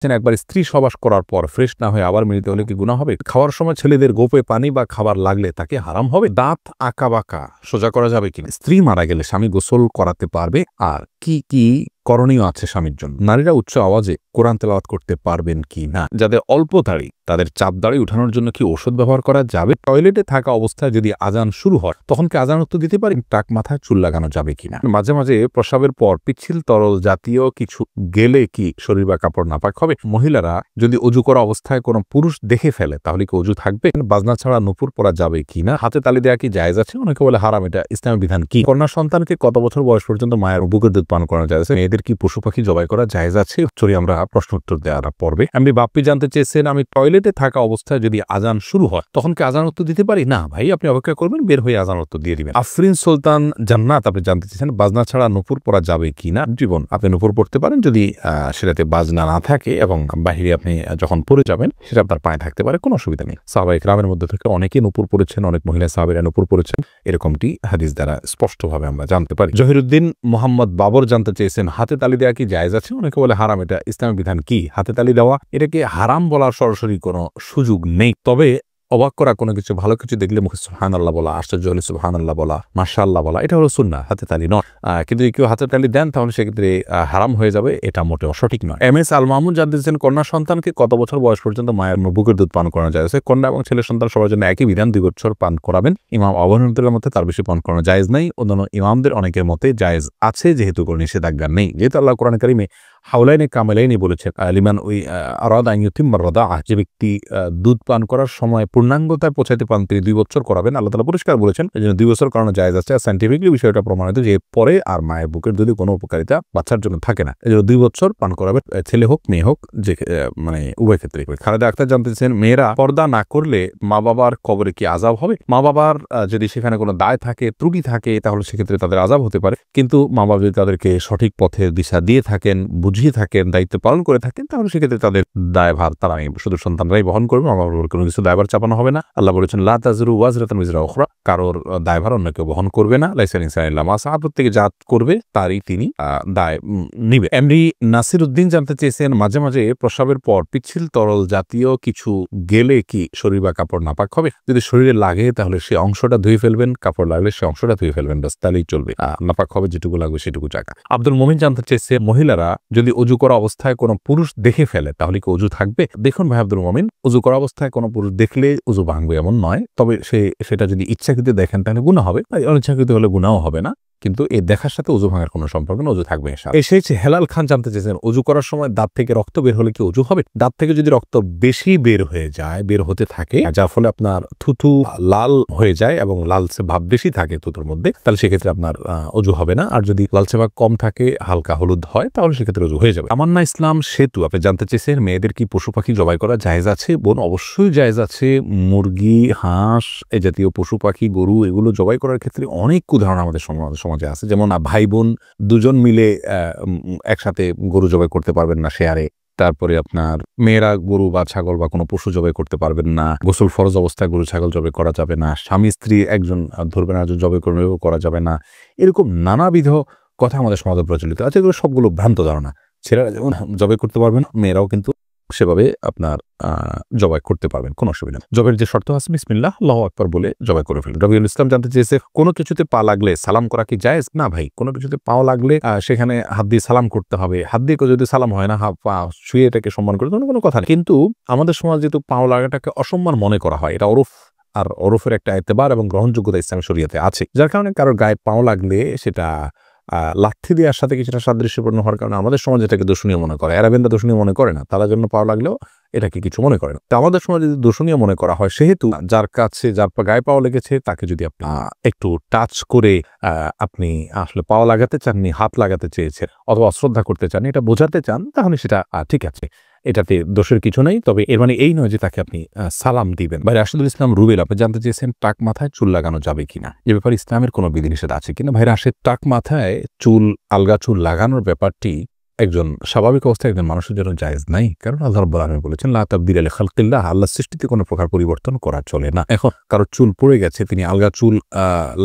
একবার স্ত্রী সবাস করার পর ফ্রেশ না হয়ে আবার মিলিত হলে কি গুনাহ হবে? খাওয়ার সময় ছেলেদের গোপে পানি বা খাবার লাগলে তাকে হারাম হবে? দাঁত আঁকা বাঁকা সোজা করা যাবে কিনা? স্ত্রী মারা গেলে স্বামী গোসল করাতে পারবে? আর কি কি করণীয় আছে স্বামীর জন্য? নারীরা উচ্চ আওয়াজে কোরআন তেলাওয়াত করতে পারবেন কি না? যাদের অল্প দাড়ি তাদের চাপ দাড়ি উঠানোর জন্য কি ওষুধ ব্যবহার করা যাবে? টয়লেটে থাকা অবস্থায় যদি আজান শুরু হয় তখন কি আজান উত্তর দিতে পারি? টাক মাথায় চুল লাগানো যাবে কিনা? মাঝে মাঝে প্রস্রাবের পর পিচ্ছিল তরল জাতীয় কিছু গেলে কি শরীর বা কাপড় নাপাক হবে? মহিলারা যদি অজু করা অবস্থায় কোনো পুরুষ দেখে ফেলে তাহলে কি অজু থাকবে? বাজনা ছাড়া নুপুর পরা যাবে কিনা? হাতে তালি দেওয়া কি জায়েজ আছে? অনেকে বলে হারাম। এটা ইসলামের বিধান কি? কন্যা সন্তানকে কত বছর বয়স পর্যন্ত মায়ের বুকের দুধ পান করানো যায়? মেয়েদের কি পশু পাখি জবাই করা জায়েজ আছে? চলি আমরা প্রশ্ন উত্তর দেওয়ার পর্বে। এমনি বাপ্পি জানতে চেয়েছেন, আমি টয়লেটে থাকা অবস্থায় যদি আজান শুরু হয় তখন কি আজান উত্তর দিতে পারি? না ভাই, আপনি অপেক্ষা করবেন, বের হয়ে আজান উত্তর দিয়ে দিবেন। আফরিন সুলতান জান্নাত আপনি জানতে চেয়েছেন, বাজনা ছাড়া নুপুর পরা যাবে কিনা? জীবন আপনি নুপুর পড়তে পারেন যদি সেটাতে বাজনা না থাকে এবং বাহিরে আপনি যখন পড়ে যাবেন সেটা আপনার পায়ে থাকতে পারে, কোনো অসুবিধা নেই। সাহাবায়ে কেরামের মধ্যে থেকে অনেকে নুপুর পড়েছেন, অনেক মহিলা সাহাবীরা নুপুর পড়েছেন, এরকমটি হাদিস দ্বারা স্পষ্টভাবে আমরা জানতে পারি। জহিরুদ্দিন মোহাম্মদ বাবর জানতে চেয়েছেন, হাতে তালি দেওয়া কি জায়েজ আছে? অনেকে বলে হারাম। এটা ইসলামের বিধান কি? হাতে তালি দেওয়া এটাকে হারাম বলার সরাসরি কোনো সুযোগ নেই, তবে অবাক করা কোনো কিছু, ভালো কিছু দেখলে মুখে সুবহানাল্লাহ বলা, আশ্চর্য হলে সুবহানাল্লাহ বলা, মাশাআল্লাহ বলা, এটা হলো সুন্নাহ, হাতে তালি নয়। কিন্তু কেউ হাতে তালি দেন তাহলে সেক্ষেত্রে হারাম হয়ে যাবে, এটা মোটেও সঠিক নয়। এম এস আল মাহমুদ জানতে চেয়েছেন, কন্যা সন্তানকে কত বছর বয়স পর্যন্ত মায়ের বুকের দুধ পান করানো যায়? কন্যা এবং ছেলে সন্তান সবার জন্য একই বিধান, 2 বছর পান করাবেন। ইমাম আবু হানিফার মতে তার বেশি পান করানো জায়েজ নাই। অন্যান্য ইমামদের অনেকের মতে জায়েজ আছে, যেহেতু কোনো নিষেধাজ্ঞা নেই। যেহেতু আল্লাহ কোরআন কারিমে হাওলাইনে কামেলাইনি বলেছেন, লিমান ওই আরাদা আন ইউতিম্মা রাদাআহ, যে ব্যক্তি দুধ পান করার সময় পূর্ণাঙ্গতায় পৌঁছাতে পান তিনি 2 বছর করাবেন। আল্লাহ তাআলা পরিষ্কার বলেছেন এজন্য 2 বছর করানো জায়েজ আছে। সায়েন্টিফিকলি বিষয়টা প্রমাণিত যে পরে আর মায়ের বুকের দুধে কোনো উপকারিতা বাচ্চার জন্য থাকে না, এজন্য 2 বছর পান করাবেন, ছেলে হোক মেয়ে হোক, যে মানে উভয় ক্ষেত্রে। খালেদা আক্তার জানতেছেন, মেয়েরা পর্দা না করলে মা বাবার কবরে কি আযাব হবে? মা বাবার যদি সেখানে কোনো দায় থাকে, ত্রুটি থাকে, তাহলে সেক্ষেত্রে তাদের আযাব হতে পারে, কিন্তু মা বাবা যদি তাদেরকে সঠিক পথের দিশা দিয়ে থাকেন, বুঝিয়ে থাকেন, দায়িত্ব পালন করে থাকেন, তাহলে সেক্ষেত্রে তাদের দায়ভার তারা শুধু সন্তানরাই বহন করবে, মা বাবার কোনো কিছু দায়ভার চাপানো হবে না। আল্লাহ বলেছেন, লা তাজরু ওয়াজরাতুন উযরা উখরা, কারোর দায়ভার অন্য কেউ বহন করবে না। লাইসা লিল-ইনসানি ইল্লা মা সাআ, প্রত্যেকে যা করবে তারই তিনি দায় নিবে। এমডি নাসির উদ্দিন জানতে চেয়েছেন, মাঝে মাঝে প্রস্রাবের পর পিচ্ছিল তরল জাতীয় কিছু গেলে কি শরীর বা কাপড় নাপাক হবে? যদি শরীরে লাগে তাহলে সে অংশটা ধুয়ে ফেলবেন, কাপড় লাগলে সে অংশটা ধুয়ে ফেলবেন, বাস তাহলেই চলবে। নাপাক হবে যেটুকু লাগবে সেটুকু জায়গা। আব্দুল মুমিন জানতে চেয়েছে, মহিলারা যদি অজু করা অবস্থায় কোনো পুরুষ দেখে ফেলে তাহলে কি অজু থাকবে? দেখুন ভাই আব্দুল মুমিন, অজু করা অবস্থায় কোনো পুরুষ দেখলে অজু ভাঙবে এমন নয়, তবে সেটা যদি ইচ্ছাকৃত দেখেন তাহলে গুনাহ হবে, অনিচ্ছাকৃত হলে গুনাহ হবে না, কিন্তু এই দেখার সাথে অজু ভাঙার কোনো সম্পর্ক না, অজু থাকবে। এসেছে হেলাল খান জানতে চেয়েছেন, অজু করার সময় দাঁত থেকে রক্ত বের হলে কি অজু হবে? দাঁত থেকে যদি রক্ত বেশি বের হয়ে যায়, বের হতে থাকে, যার ফলে আপনার থুথু লাল হয়ে যায় এবং লালচে ভাব বেশি থাকে থুতুর মধ্যে, তাহলে সেক্ষেত্রে আপনার অজু হবে না। আর যদি লালচে ভাব কম থাকে, হালকা হলুদ হয়, তাহলে সেক্ষেত্রে অজু হয়ে যাবে। তামান্না ইসলাম সেতু আপনি জানতে চেয়েছেন, মেয়েদের কি পশু পাখি জবাই করা জায়েজ আছে? বোন, অবশ্যই জায়েজ আছে। মুরগি, হাঁস, এই জাতীয় পশু পাখি, গরু, এগুলো জবাই করার ক্ষেত্রে অনেক উদাহরণ আমাদের সমাজে আছে। যেমন ভাই বোন দুজন মিলে একসাথে গরু জবাই করতে পারবেন না শেয়ারে। তারপরে আপনার মেয়েরা গরু বা ছাগল বা কোনো পশু জবাই করতে পারবেন না। গোসল ফরজ অবস্থায় গরু ছাগল জবাই করা যাবে না। স্বামী স্ত্রী একজন ধরবেন আর জবাই করবে, করা যাবে না। এরকম নানাবিধ কথা আমাদের সমাজে প্রচলিত আছে, এগুলো সবগুলো ভ্রান্ত ধারণা। ছেলেরা যেমন জবাই করতে পারবেন, মেয়েরাও কিন্তু সেভাবে আপনার জবাই করতে পারবেন, কোনো অসুবিধা নেই। জবের যে শর্ত আছে বিসমিল্লাহ আল্লাহু আকবার বলে জবাই করে ফেলবেন। রবিউল ইসলাম জানতে চেয়েছে, কোনো কিছুতে পা লাগলে সালাম করা কি জায়েজ? না ভাই, কোনো কিছুতে পাও লাগলে সেখানে হাত দিয়ে সালাম করতে হবে। হাত দিয়ে যদি সালাম হয় না, পা শুয়ে এটাকে সম্মান করে কোনো কথা নেই। কিন্তু আমাদের সমাজ যেহেতু পাও লাগাটাকে অসম্মান মনে করা হয়, এটা ওরফ, আর ওরফের একটা এতেবার এবং গ্রহণযোগ্যতা ইসলামী শরীয়তে আছে, যার কারণে কারোর গায়ে পাও লাগলে সেটা লাথি দেওয়ার সাথে কিছুটা সাদৃশ্যপূর্ণ হওয়ার কারণে আমাদের সমাজ এটাকে দূষণীয় মনে করে। আরবেনরা দূষণীয় মনে করে না, তারা জন্য পাওয়া লাগলেও এটাকে কিছু মনে করে না। তো আমাদের সমাজে যদি দূষণীয় মনে করা হয়, সেহেতু যার গায়ে পাওয়া লেগেছে তাকে যদি আপনি একটু টাচ করে আপনি আসলে পাওয়া লাগাতে চাননি, হাত লাগাতে চেয়েছেন অথবা অশ্রদ্ধা করতে চান, এটা বোঝাতে চান, তাহলে সেটা ঠিক আছে, এটাতে দোষের কিছু নেই। তবে এর মানে এই নয় যে তাকে আপনি সালাম দিবেন। ভাই রাশেদুল ইসলাম রুবেল আপনি জানতে চেয়েছেন, টাক মাথায় চুল লাগানো যাবে কিনা, এ ব্যাপারে ইসলামের কোনো বিধিনিষেধ আছে কিনা? ভাই রাশেদ, টাক মাথায় চুল, আলগা চুল লাগানোর ব্যাপারটি একজন স্বাভাবিক অবস্থায় একজন মানুষের জন্য জায়েজ নাই, কারণ আল্লাহ রাব্বুল আলামিন বলেছেন লা তাবদীলা লিখালকিল্লাহ, আল্লাহর সৃষ্টিতে কোনো প্রকার পরিবর্তন করা চলে না। এখন কারো চুল পড়ে গেছে, তিনি আলগা চুল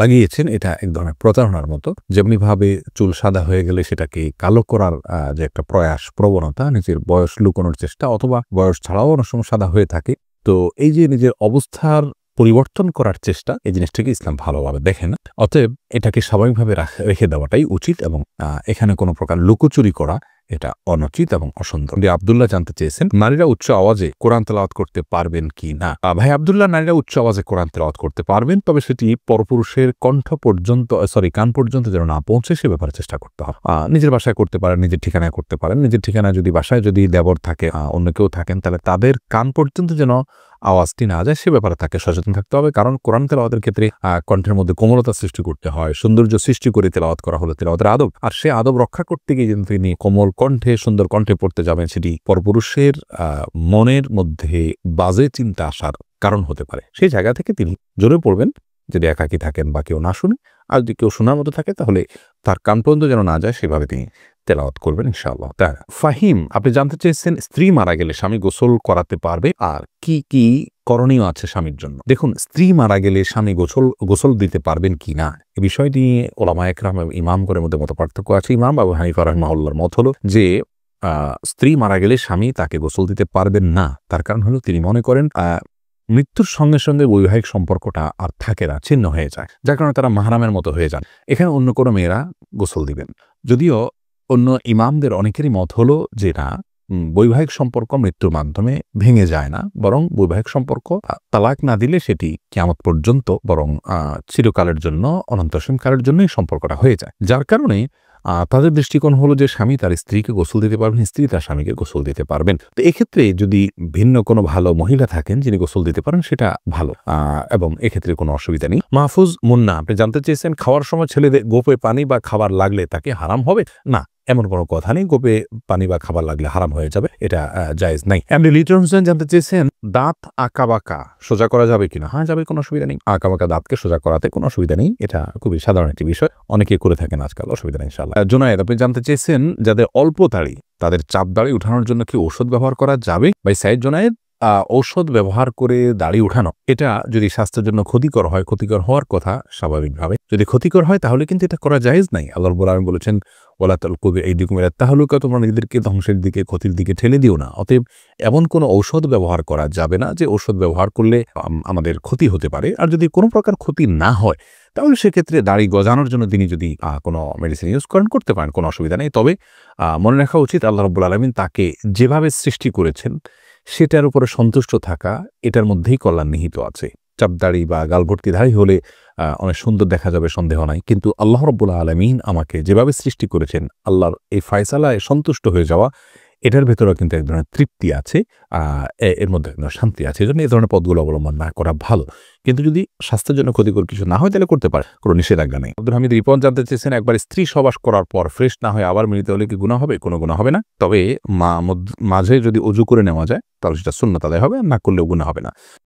লাগিয়েছেন, এটা এক ধরনের প্রতারণার মতো। যেমনি ভাবে চুল সাদা হয়ে গেলে সেটাকে কালো করার যে একটা প্রয়াস, প্রবণতা, নিজের বয়স লুকানোর চেষ্টা, অথবা বয়স ছাড়াও অনেক সময় সাদা হয়ে থাকে। তো এই যে নিজের অবস্থার পরিবর্তন করার চেষ্টা, এই জিনিসটাকে ইসলাম ভালোভাবে দেখে না। অতএব এটাকে স্বাভাবিকভাবে রেখে দেওয়াটাই উচিত, এবং এখানে কোনো প্রকার লুকোচুরি করা এটা অনুচিত এবং অসুন্দর। আব্দুল্লাহ জানতে চেয়েছেন, নারীরা উচ্চ আওয়াজে কোরআন তেলাওয়াত করতে পারবেন কি না? ভাই আব্দুল্লাহ, নারীরা উচ্চ আওয়াজে কোরআন তেলাওয়াত করতে পারবেন, তবে সেটি পরপুরুষের কান পর্যন্ত যেন না পৌঁছে সে ব্যাপারে চেষ্টা করতে হবে। নিজের বাসায় করতে পারেন, নিজের ঠিকানায় করতে পারেন। নিজের ঠিকানায় যদি বাসায় যদি দেবর থাকে, অন্য কেউ থাকেন, তাহলে তাদের কান পর্যন্ত যেন আওয়াজটি না যায় সে ব্যাপারে তাকে সচেতন থাকতে হবে। কারণ কোরআন তেলাওয়াতের ক্ষেত্রে কণ্ঠের মধ্যে কোমলতা সৃষ্টি করতে হয়, সৌন্দর্য সৃষ্টি করে তেলাওয়াত করা হলো তেলাওয়াতের আদব। আর সে আদব রক্ষা করতে গিয়ে যেন তিনি কোমল কণ্ঠে, সুন্দর কণ্ঠে পড়তে যাবেন, সেটি পরপুরুষের মনের মধ্যে বাজে চিন্তা আসার কারণ হতে পারে। সেই জায়গা থেকে তিনি জোরে পড়বেন, যদি একাকী থাকেন বা কেউ না শুনে। আর যদি কেউ শোনার মতো থাকে তাহলে তার কান পর্যন্ত যেন না যায় সেভাবে তিনি তেলাওয়াত করবেন ইনশাআল্লাহ। ফাহিম, আপনি জানতে চেয়েছেন স্ত্রী মারা গেলে স্বামী গোসল করাতে পারবে আর কি কি করণীয় আছে স্বামীর জন্য। দেখুন, স্ত্রী মারা গেলে স্বামী গোসল দিতে পারবেন কি না, এই বিষয় নিয়ে ওলামায়ে কেরাম এবং ইমামগণের মধ্যে মতপার্থক্য আছে। ইমাম আবু হানিফা রাহিমাহুল্লাহর মত হলো যে স্ত্রী মারা গেলে স্বামী তাকে গোসল দিতে পারবেন না। তার কারণ হলো তিনি মনে করেন মৃত্যুর সঙ্গে সঙ্গে বৈবাহিক সম্পর্কটা আর থাকে না, ছিন্ন হয়ে যায়, যার কারণে তারা মাহরামের মতো হয়ে যান। এখানে অন্য কোনো মেয়েরা গোসল দিবেন। যদিও অন্য ইমামদের অনেকেরই মত হলো যে না, বৈবাহিক সম্পর্ক মৃত্যুর মাধ্যমে ভেঙে যায় না, বরং বৈবাহিক সম্পর্ক তালাক না দিলে সেটি কিয়ামত পর্যন্ত বরং চিরকালের জন্য, অনন্তসীমকালের জন্যই সম্পর্কটা হয়ে যায়। যার কারণে তাদের দৃষ্টিকোণ হলো যে স্বামী তার স্ত্রীকে গোসল দিতে পারবেন, স্ত্রী তার স্বামীকে গোসল দিতে পারবেন। তো এক্ষেত্রে যদি ভিন্ন কোনো ভালো মহিলা থাকেন যিনি গোসল দিতে পারেন সেটা ভালো, এবং এক্ষেত্রে কোনো অসুবিধা নেই। মাহফুজ মুন্না, আপনি জানতে চেয়েছেন খাওয়ার সময় ছেলেদের গোপে পানি বা খাবার লাগলে তাকে হারাম হবে? না, এমন কোনো কথা নেই। গোপে পানি বা খাবার লাগলে হারাম হয়ে যাবে, এটা জায়েজ নাই। এমনি লিটন হোসেন জানতে চেয়েছেন দাঁত আঁকাবাঁকা সোজা করা যাবে কিনা? হ্যাঁ, যাবে, কোনো অসুবিধা নেই। আঁকাবাঁকা দাঁতকে সোজা করাতে কোনো অসুবিধা নেই, এটা খুবই সাধারণ একটি বিষয়, অনেকে করে থাকেন আজকাল, অসুবিধা নেই ইনশাআল্লাহ। জুনায়েদ, আপনি জানতে চেয়েছেন যাদের অল্প দাড়ি তাদের চাপ দাড়ি উঠানোর জন্য কি ঔষধ ব্যবহার করা যাবে? ভাই সাইদ জুনায়েদ, ঔষধ ব্যবহার করে দাড়ি উঠানো এটা যদি স্বাস্থ্যের জন্য ক্ষতিকর হয়, ক্ষতিকর হওয়ার কথা স্বাভাবিকভাবে, যদি ক্ষতিকর হয় তাহলে কিন্তু এটা করা জায়েজ নাই। আল্লাহ রাব্বুল আলামিন বলেছেন ওয়ালা তালকু বিআইদিকুম ইলা তাহলুকা, তোমরা নিজেদেরকে ধ্বংসের দিকে, ক্ষতির দিকে ঠেলে দিও না। অতএব এমন কোনো ঔষধ ব্যবহার করা যাবে না যে ঔষধ ব্যবহার করলে আমাদের ক্ষতি হতে পারে। আর যদি কোনো প্রকার ক্ষতি না হয় তাহলে সেক্ষেত্রে দাড়ি গজানোর জন্য তিনি যদি কোনো মেডিসিন ইউজ করেন, করতে পারেন, কোনো অসুবিধা নেই। তবে মনে রাখা উচিত আল্লাহ রাব্বুল আলামিন তাকে যেভাবে সৃষ্টি করেছেন সেটার উপরে সন্তুষ্ট থাকা, এটার মধ্যেই কল্যাণ নিহিত আছে। চাপদাড়ি বা গালভর্তি দাড়ি হলে অনেক সুন্দর দেখা যাবে, সন্দেহ নাই, কিন্তু আল্লাহ রাব্বুল আলামিন আমাকে যেভাবে সৃষ্টি করেছেন, আল্লাহর এই ফয়সালায় সন্তুষ্ট হয়ে যাওয়া, এটার ভেতরেও কিন্তু এক ধরনের তৃপ্তি আছে, এর মধ্যে এক ধরনের শান্তি আছে। এই জন্য এই ধরনের পথগুলো অবলম্বন না করা ভালো। কিন্তু যদি স্বাস্থ্যের জন্য ক্ষতিকর কিছু না হয় তাহলে করতে পারে, কোনো নিষেধাজ্ঞা নেই। আব্দুল হামিদ রিপন জানতে চেয়েছেন একবার স্ত্রী সবাস করার পর ফ্রেশ না হয়ে আবার মিলিত হলে কি গুনাহ হবে? কোনো গুনাহ হবে না। তবে মাঝে যদি অজু করে নেওয়া যায় তাহলে সেটা সুন্নাত আদায় হবে, না করলেও গুনাহ হবে না।